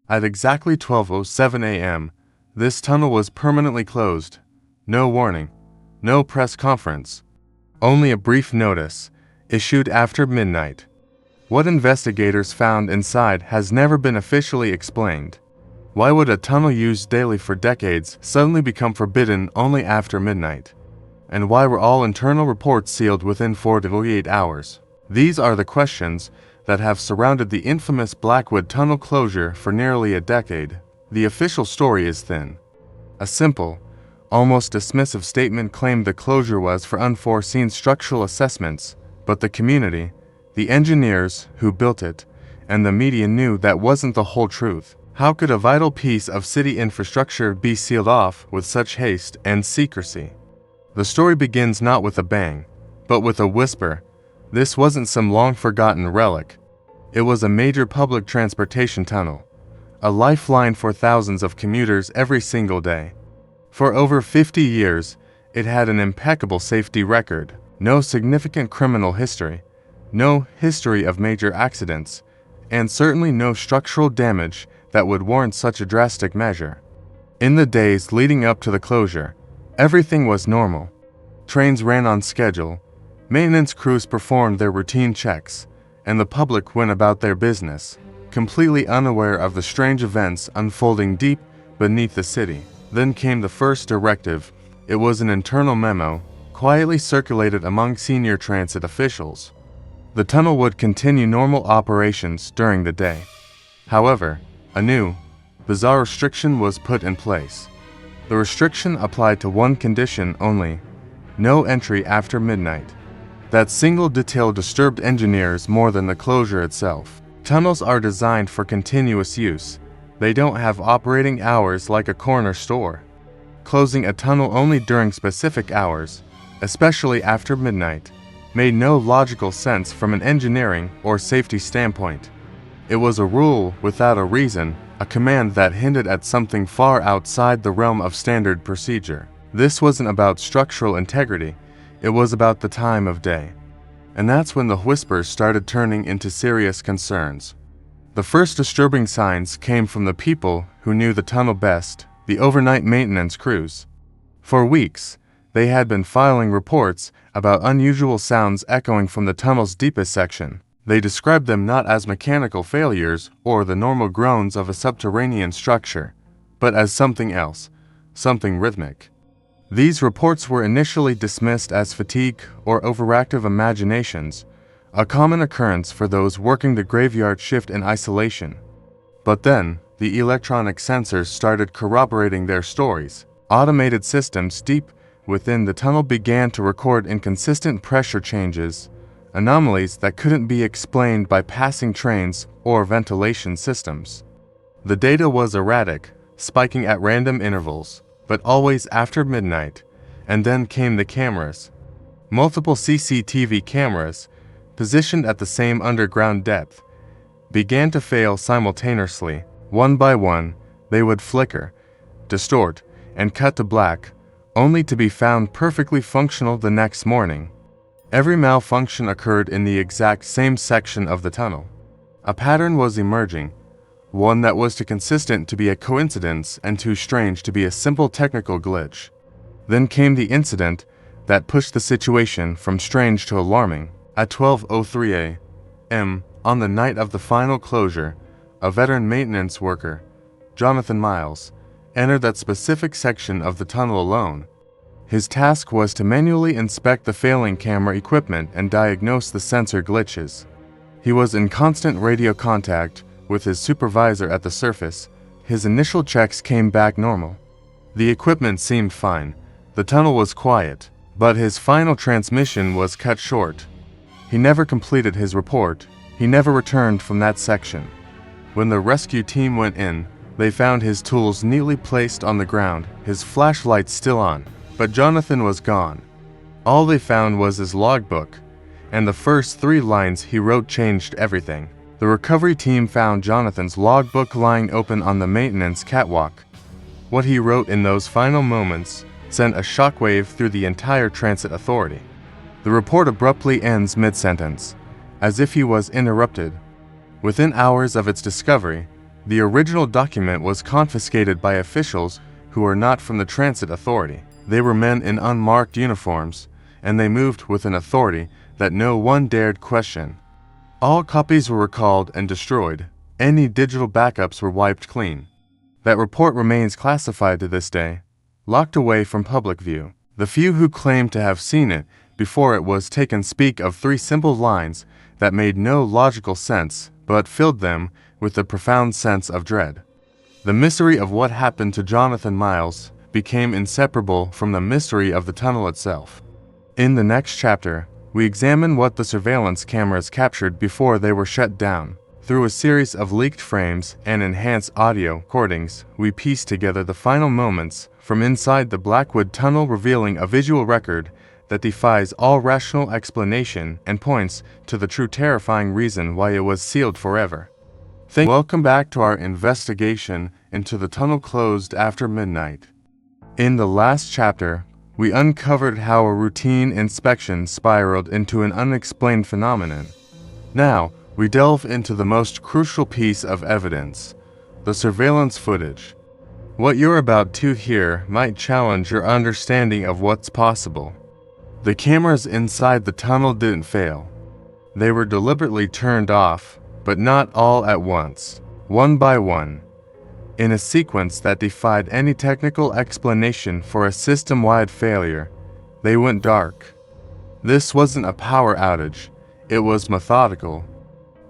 At exactly 12:07 a.m., this tunnel was permanently closed. No warning, no press conference, only a brief notice, issued after midnight. What investigators found inside has never been officially explained. Why would a tunnel used daily for decades suddenly become forbidden only after midnight? And why were all internal reports sealed within 4 to 48 hours? These are the questions that have surrounded the infamous Blackwood Tunnel closure for nearly a decade. The official story is thin. A simple, almost dismissive statement claimed the closure was for unforeseen structural assessments, but the community, the engineers who built it, and the media knew that wasn't the whole truth. How could a vital piece of city infrastructure be sealed off with such haste and secrecy? The story begins not with a bang, but with a whisper. This wasn't some long-forgotten relic. It was a major public transportation tunnel, a lifeline for thousands of commuters every single day. For over 50 years, it had an impeccable safety record, no significant criminal history, no history of major accidents, and certainly no structural damage that would warrant such a drastic measure. In the days leading up to the closure, everything was normal. Trains ran on schedule, maintenance crews performed their routine checks, and the public went about their business, completely unaware of the strange events unfolding deep beneath the city. Then came the first directive. It was an internal memo, quietly circulated among senior transit officials. The tunnel would continue normal operations during the day. However, a new, bizarre restriction was put in place. The restriction applied to one condition only: no entry after midnight. That single detail disturbed engineers more than the closure itself. Tunnels are designed for continuous use. They don't have operating hours like a corner store. Closing a tunnel only during specific hours, especially after midnight, made no logical sense from an engineering or safety standpoint. It was a rule without a reason, a command that hinted at something far outside the realm of standard procedure. This wasn't about structural integrity, it was about the time of day. And that's when the whispers started turning into serious concerns. The first disturbing signs came from the people who knew the tunnel best, the overnight maintenance crews. For weeks, they had been filing reports about unusual sounds echoing from the tunnel's deepest section. They described them not as mechanical failures or the normal groans of a subterranean structure, but as something else, something rhythmic. These reports were initially dismissed as fatigue or overactive imaginations, a common occurrence for those working the graveyard shift in isolation. But then, the electronic sensors started corroborating their stories. Automated systems deep within the tunnel began to record inconsistent pressure changes, anomalies that couldn't be explained by passing trains or ventilation systems. The data was erratic, spiking at random intervals, but always after midnight. And then came the cameras. Multiple CCTV cameras, positioned at the same underground depth, began to fail simultaneously. One by one, they would flicker, distort, and cut to black, only to be found perfectly functional the next morning. Every malfunction occurred in the exact same section of the tunnel. A pattern was emerging, one that was too consistent to be a coincidence and too strange to be a simple technical glitch. Then came the incident that pushed the situation from strange to alarming. At 12:03 a.m., on the night of the final closure, a veteran maintenance worker, Jonathan Miles, entered that specific section of the tunnel alone. His task was to manually inspect the failing camera equipment and diagnose the sensor glitches. He was in constant radio contact with his supervisor at the surface. His initial checks came back normal. The equipment seemed fine. The tunnel was quiet, but his final transmission was cut short. He never completed his report. He never returned from that section. When the rescue team went in, they found his tools neatly placed on the ground, his flashlight still on. But Jonathan was gone. All they found was his logbook, and the first 3 lines he wrote changed everything. The recovery team found Jonathan's logbook lying open on the maintenance catwalk. What he wrote in those final moments sent a shockwave through the entire transit authority. The report abruptly ends mid-sentence, as if he was interrupted. Within hours of its discovery, The original document was confiscated by officials who were not from the transit authority. They were men in unmarked uniforms, and they moved with an authority that no one dared question. All copies were recalled and destroyed. Any digital backups were wiped clean. That report remains classified to this day, locked away from public view. The few who claimed to have seen it before it was taken speak of 3 simple lines that made no logical sense, but filled them with a profound sense of dread. The mystery of what happened to Jonathan Miles became inseparable from the mystery of the tunnel itself. In the next chapter, we examine what the surveillance cameras captured before they were shut down. Through a series of leaked frames and enhanced audio recordings, we piece together the final moments from inside the Blackwood Tunnel, revealing a visual record that defies all rational explanation and points to the true terrifying reason why it was sealed forever. Welcome back to our investigation into the tunnel closed after midnight. In the last chapter, we uncovered how a routine inspection spiraled into an unexplained phenomenon. Now, we delve into the most crucial piece of evidence, the surveillance footage. What you're about to hear might challenge your understanding of what's possible. The cameras inside the tunnel didn't fail. They were deliberately turned off, but not all at once, one by one, in a sequence that defied any technical explanation for a system-wide failure. They went dark. This wasn't a power outage, it was methodical.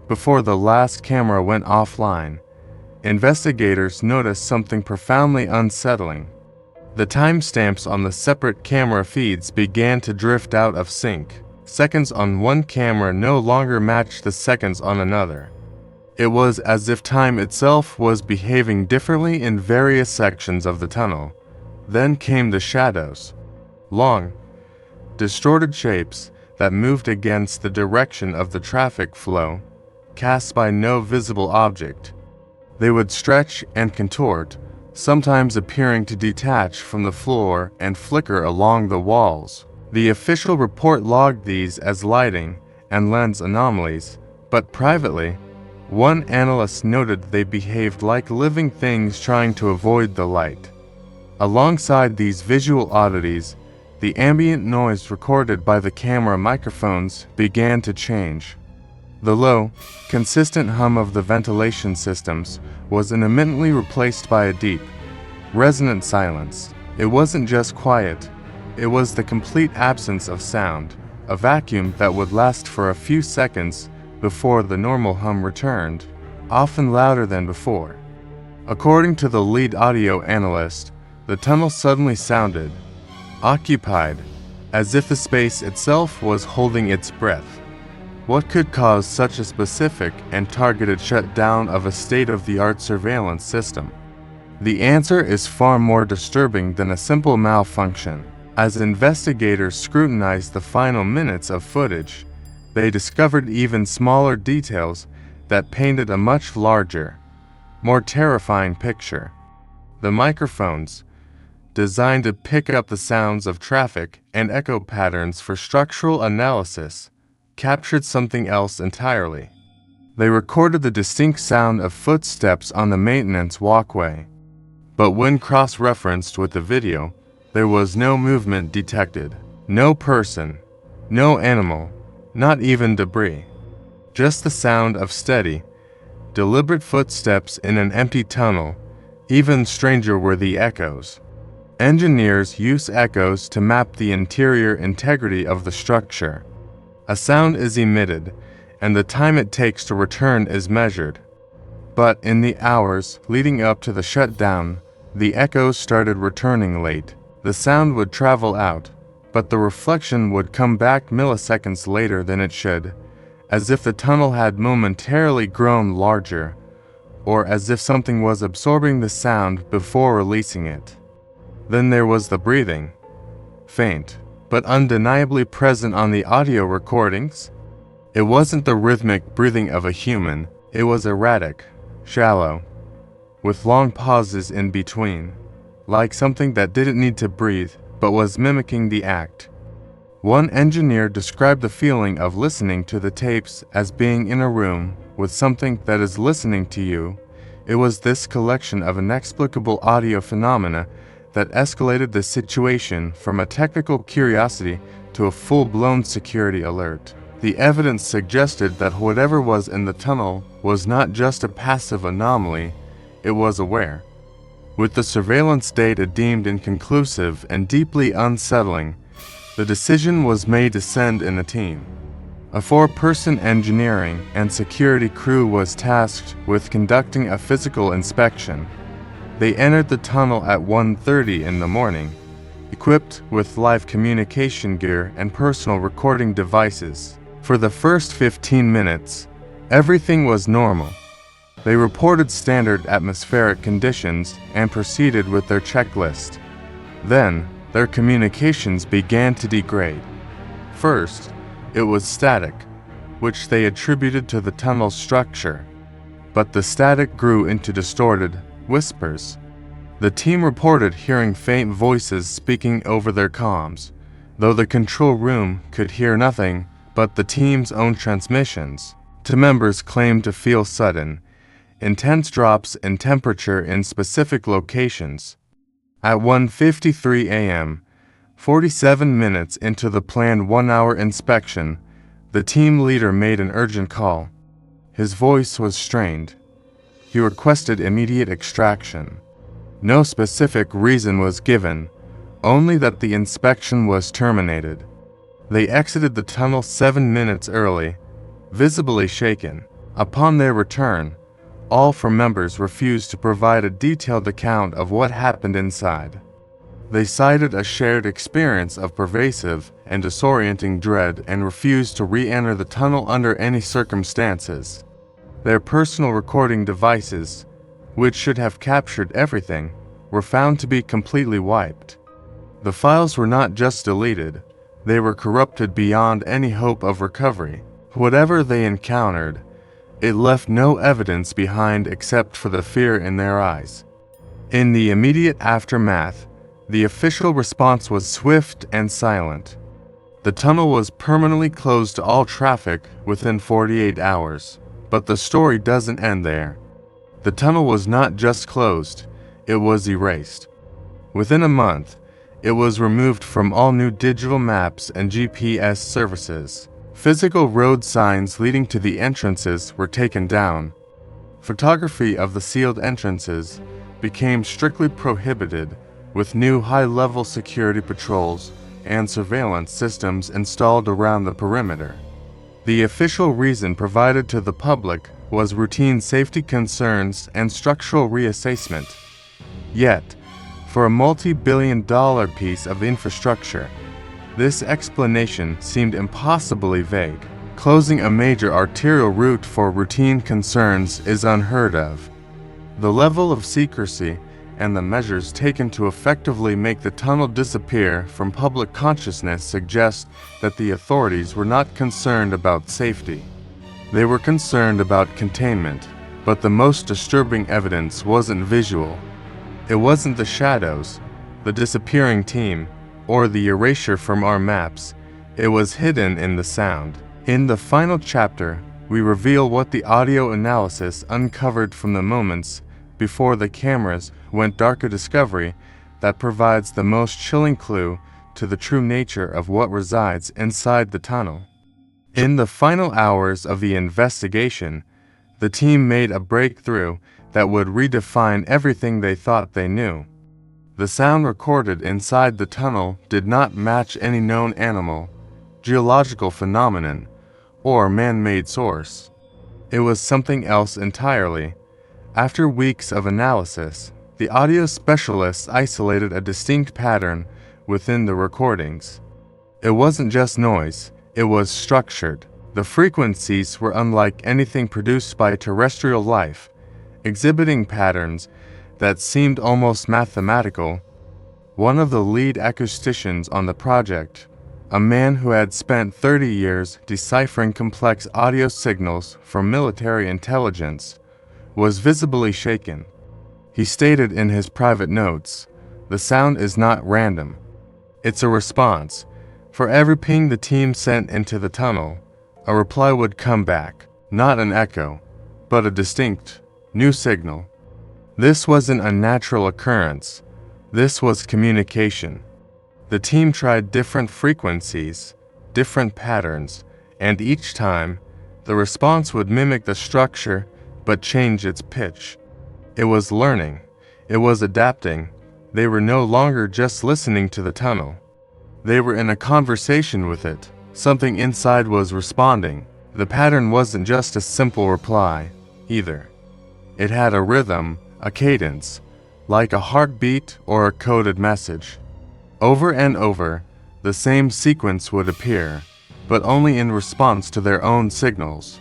Before the last camera went offline, investigators noticed something profoundly unsettling. The timestamps on the separate camera feeds began to drift out of sync. Seconds on one camera no longer matched the seconds on another. It was as if time itself was behaving differently in various sections of the tunnel. Then came the shadows. Long, distorted shapes that moved against the direction of the traffic flow, cast by no visible object. They would stretch and contort, sometimes appearing to detach from the floor and flicker along the walls. The official report logged these as lighting and lens anomalies, but privately, one analyst noted they behaved like living things trying to avoid the light. Alongside these visual oddities, the ambient noise recorded by the camera microphones began to change. The low, consistent hum of the ventilation systems was intermittently replaced by a deep, resonant silence. It wasn't just quiet, it was the complete absence of sound, a vacuum that would last for a few seconds before the normal hum returned, often louder than before. According to the lead audio analyst, the tunnel suddenly sounded occupied, as if the space itself was holding its breath. What could cause such a specific and targeted shutdown of a state-of-the-art surveillance system? The answer is far more disturbing than a simple malfunction. As investigators scrutinized the final minutes of footage, they discovered even smaller details that painted a much larger, more terrifying picture. The microphones, designed to pick up the sounds of traffic and echo patterns for structural analysis, captured something else entirely. They recorded the distinct sound of footsteps on the maintenance walkway. But when cross-referenced with the video, there was no movement detected. No person, no animal, not even debris. Just the sound of steady, deliberate footsteps in an empty tunnel. Even stranger were the echoes. Engineers use echoes to map the interior integrity of the structure. A sound is emitted, and the time it takes to return is measured. But in the hours leading up to the shutdown, the echoes started returning late. The sound would travel out, but the reflection would come back milliseconds later than it should, as if the tunnel had momentarily grown larger, or as if something was absorbing the sound before releasing it. Then there was the breathing, faint, but undeniably present on the audio recordings. It wasn't the rhythmic breathing of a human, it was erratic, shallow, with long pauses in between, like something that didn't need to breathe but was mimicking the act. One engineer described the feeling of listening to the tapes as being in a room with something that is listening to you, It was this collection of inexplicable audio phenomena that escalated the situation from a technical curiosity to a full-blown security alert. The evidence suggested that whatever was in the tunnel was not just a passive anomaly, it was aware. With the surveillance data deemed inconclusive and deeply unsettling, the decision was made to send in a team. A 4-person engineering and security crew was tasked with conducting a physical inspection. They entered the tunnel at 1:30 in the morning, equipped with live communication gear and personal recording devices. For the first 15 minutes, everything was normal. They reported standard atmospheric conditions and proceeded with their checklist. Then, their communications began to degrade. First, it was static, which they attributed to the tunnel's structure. But the static grew into distorted whispers. The team reported hearing faint voices speaking over their comms, though the control room could hear nothing but the team's own transmissions. Two members claimed to feel sudden, intense drops in temperature in specific locations. At 1:53 a.m., 47 minutes into the planned 1-hour inspection, the team leader made an urgent call. His voice was strained. He requested immediate extraction. No specific reason was given, only that the inspection was terminated. They exited the tunnel 7 minutes early, visibly shaken. Upon their return, all 4 members refused to provide a detailed account of what happened inside. They cited a shared experience of pervasive and disorienting dread and refused to re-enter the tunnel under any circumstances. Their personal recording devices, which should have captured everything, were found to be completely wiped. The files were not just deleted, they were corrupted beyond any hope of recovery. Whatever they encountered, it left no evidence behind except for the fear in their eyes. In the immediate aftermath, the official response was swift and silent. The tunnel was permanently closed to all traffic within 48 hours. But the story doesn't end there. The tunnel was not just closed, it was erased. Within a month, it was removed from all new digital maps and GPS services. Physical road signs leading to the entrances were taken down. Photography of the sealed entrances became strictly prohibited, with new high-level security patrols and surveillance systems installed around the perimeter. The official reason provided to the public was routine safety concerns and structural reassessment. Yet, for a multi-billion-dollar piece of infrastructure, this explanation seemed impossibly vague. Closing a major arterial route for routine concerns is unheard of. The level of secrecy and the measures taken to effectively make the tunnel disappear from public consciousness suggest that the authorities were not concerned about safety. They were concerned about containment, but the most disturbing evidence wasn't visual. It wasn't the shadows, the disappearing team, or the erasure from our maps. It was hidden in the sound. In the final chapter, we reveal what the audio analysis uncovered from the moments before the cameras went dark, a discovery that provides the most chilling clue to the true nature of what resides inside the tunnel. In the final hours of the investigation, the team made a breakthrough that would redefine everything they thought they knew. The sound recorded inside the tunnel did not match any known animal, geological phenomenon, or man-made source. It was something else entirely. After weeks of analysis, the audio specialists isolated a distinct pattern within the recordings. It wasn't just noise, it was structured. The frequencies were unlike anything produced by terrestrial life, exhibiting patterns that seemed almost mathematical. One of the lead acousticians on the project, a man who had spent 30 years deciphering complex audio signals from military intelligence, was visibly shaken. He stated in his private notes, "The sound is not random. It's a response. For every ping the team sent into the tunnel, a reply would come back, not an echo, but a distinct, new signal." This wasn't a natural occurrence. This was communication. The team tried different frequencies, different patterns, and each time, the response would mimic the structure but change its pitch. It was learning. It was adapting. They were no longer just listening to the tunnel. They were in a conversation with it. Something inside was responding. The pattern wasn't just a simple reply, either. It had a rhythm, a cadence, like a heartbeat or a coded message. Over and over, the same sequence would appear, but only in response to their own signals.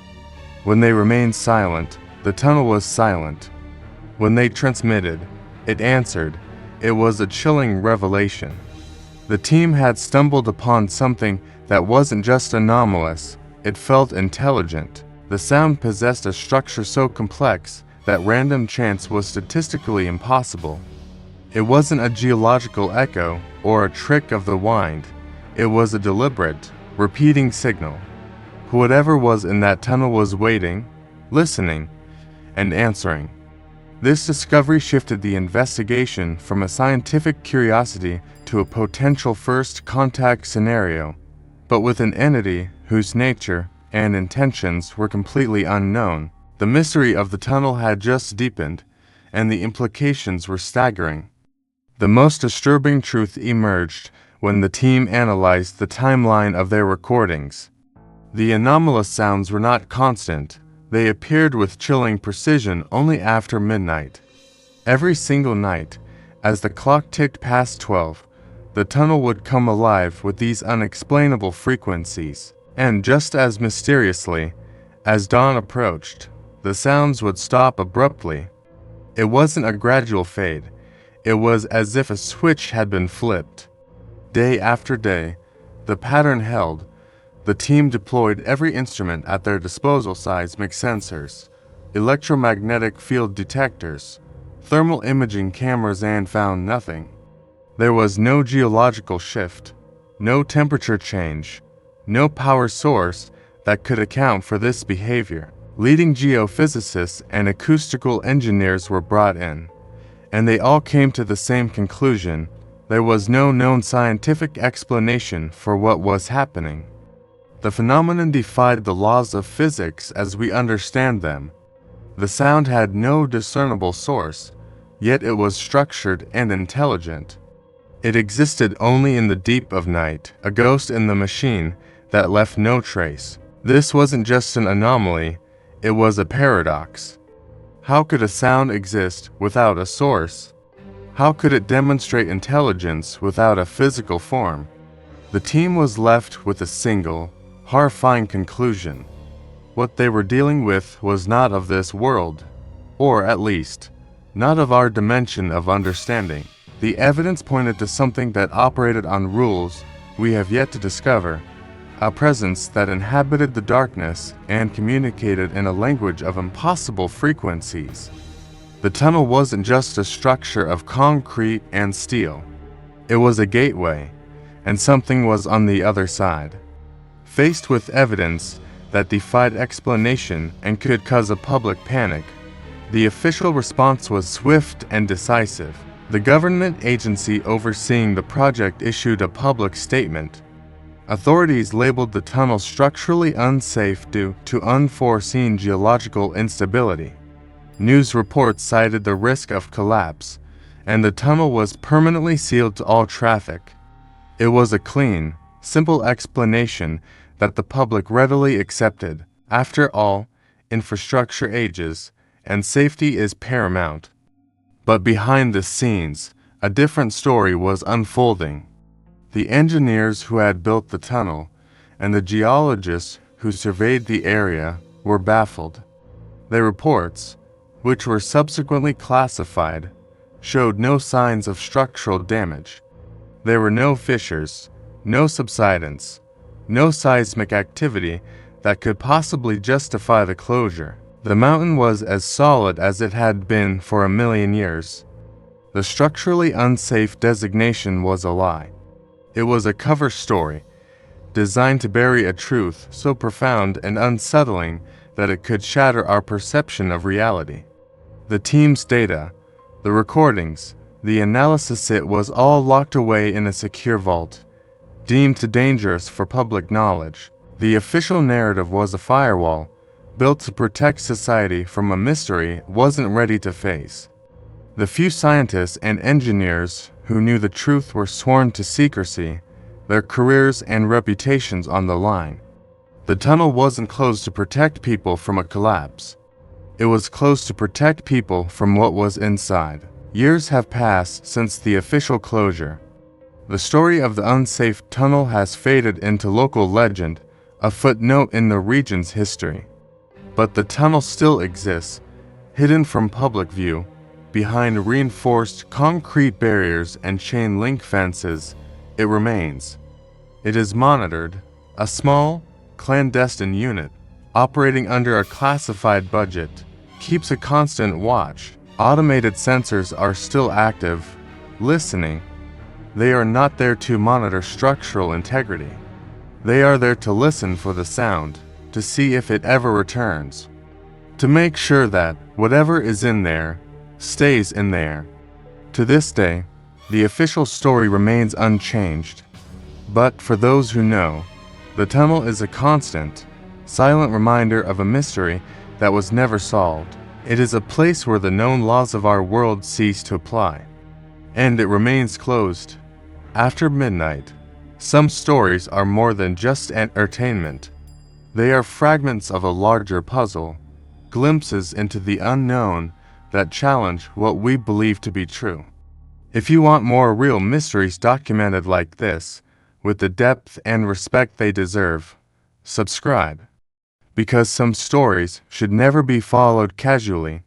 When they remained silent, the tunnel was silent. When they transmitted, it answered. It was a chilling revelation. The team had stumbled upon something that wasn't just anomalous, it felt intelligent. The sound possessed a structure so complex that random chance was statistically impossible. It wasn't a geological echo or a trick of the wind. It was a deliberate, repeating signal. Whatever was in that tunnel was waiting, listening, and answering. This discovery shifted the investigation from a scientific curiosity to a potential first contact scenario, but with an entity whose nature and intentions were completely unknown. The mystery of the tunnel had just deepened, and the implications were staggering. The most disturbing truth emerged when the team analyzed the timeline of their recordings. The anomalous sounds were not constant. They appeared with chilling precision only after midnight. Every single night, as the clock ticked past 12, the tunnel would come alive with these unexplainable frequencies. And just as mysteriously, as dawn approached, the sounds would stop abruptly. It wasn't a gradual fade. It was as if a switch had been flipped. Day after day, the pattern held. The team deployed every instrument at their disposal: seismic sensors, electromagnetic field detectors, thermal imaging cameras, and found nothing. There was no geological shift, no temperature change, no power source that could account for this behavior. Leading geophysicists and acoustical engineers were brought in, and they all came to the same conclusion: there was no known scientific explanation for what was happening. The phenomenon defied the laws of physics as we understand them. The sound had no discernible source, yet it was structured and intelligent. It existed only in the deep of night, a ghost in the machine that left no trace. This wasn't just an anomaly, it was a paradox. How could a sound exist without a source? How could it demonstrate intelligence without a physical form? The team was left with a single, horrifying conclusion. What they were dealing with was not of this world, or at least, not of our dimension of understanding. The evidence pointed to something that operated on rules we have yet to discover, a presence that inhabited the darkness and communicated in a language of impossible frequencies. The tunnel wasn't just a structure of concrete and steel. It was a gateway, and something was on the other side. Faced with evidence that defied explanation and could cause a public panic, the official response was swift and decisive. The government agency overseeing the project issued a public statement. Authorities labeled the tunnel structurally unsafe due to unforeseen geological instability. News reports cited the risk of collapse, and the tunnel was permanently sealed to all traffic. It was a clean, simple explanation that the public readily accepted. After all, infrastructure ages, and safety is paramount. But behind the scenes, a different story was unfolding. The engineers who had built the tunnel and the geologists who surveyed the area were baffled. Their reports, which were subsequently classified, showed no signs of structural damage. There were no fissures, no subsidence, no seismic activity that could possibly justify the closure. The mountain was as solid as it had been for 1,000,000 years. The structurally unsafe designation was a lie. It was a cover story, designed to bury a truth so profound and unsettling that it could shatter our perception of reality. The team's data, The recordings, the analysis, it was all locked away in a secure vault, deemed too dangerous for public knowledge. The official narrative was a firewall, built to protect society from a mystery it wasn't ready to face. The few scientists and engineers who knew the truth were sworn to secrecy, their careers and reputations on the line. The tunnel wasn't closed to protect people from a collapse. It was closed to protect people from what was inside. Years have passed since the official closure. The story of the unsafe tunnel has faded into local legend, a footnote in the region's history. But the tunnel still exists, hidden from public view, behind reinforced concrete barriers and chain link fences. It remains. It is monitored, a small, clandestine unit, operating under a classified budget, keeps a constant watch. Automated sensors are still active, listening. They are not there to monitor structural integrity. They are there to listen for the sound, to see if it ever returns, to make sure that whatever is in there stays in there. To this day, the official story remains unchanged. But for those who know, the tunnel is a constant, silent reminder of a mystery that was never solved. It is a place where the known laws of our world cease to apply, and it remains closed. After midnight, some stories are more than just entertainment. They are fragments of a larger puzzle, glimpses into the unknown that challenge what we believe to be true. If you want more real mysteries documented like this, with the depth and respect they deserve, subscribe. Because some stories should never be followed casually.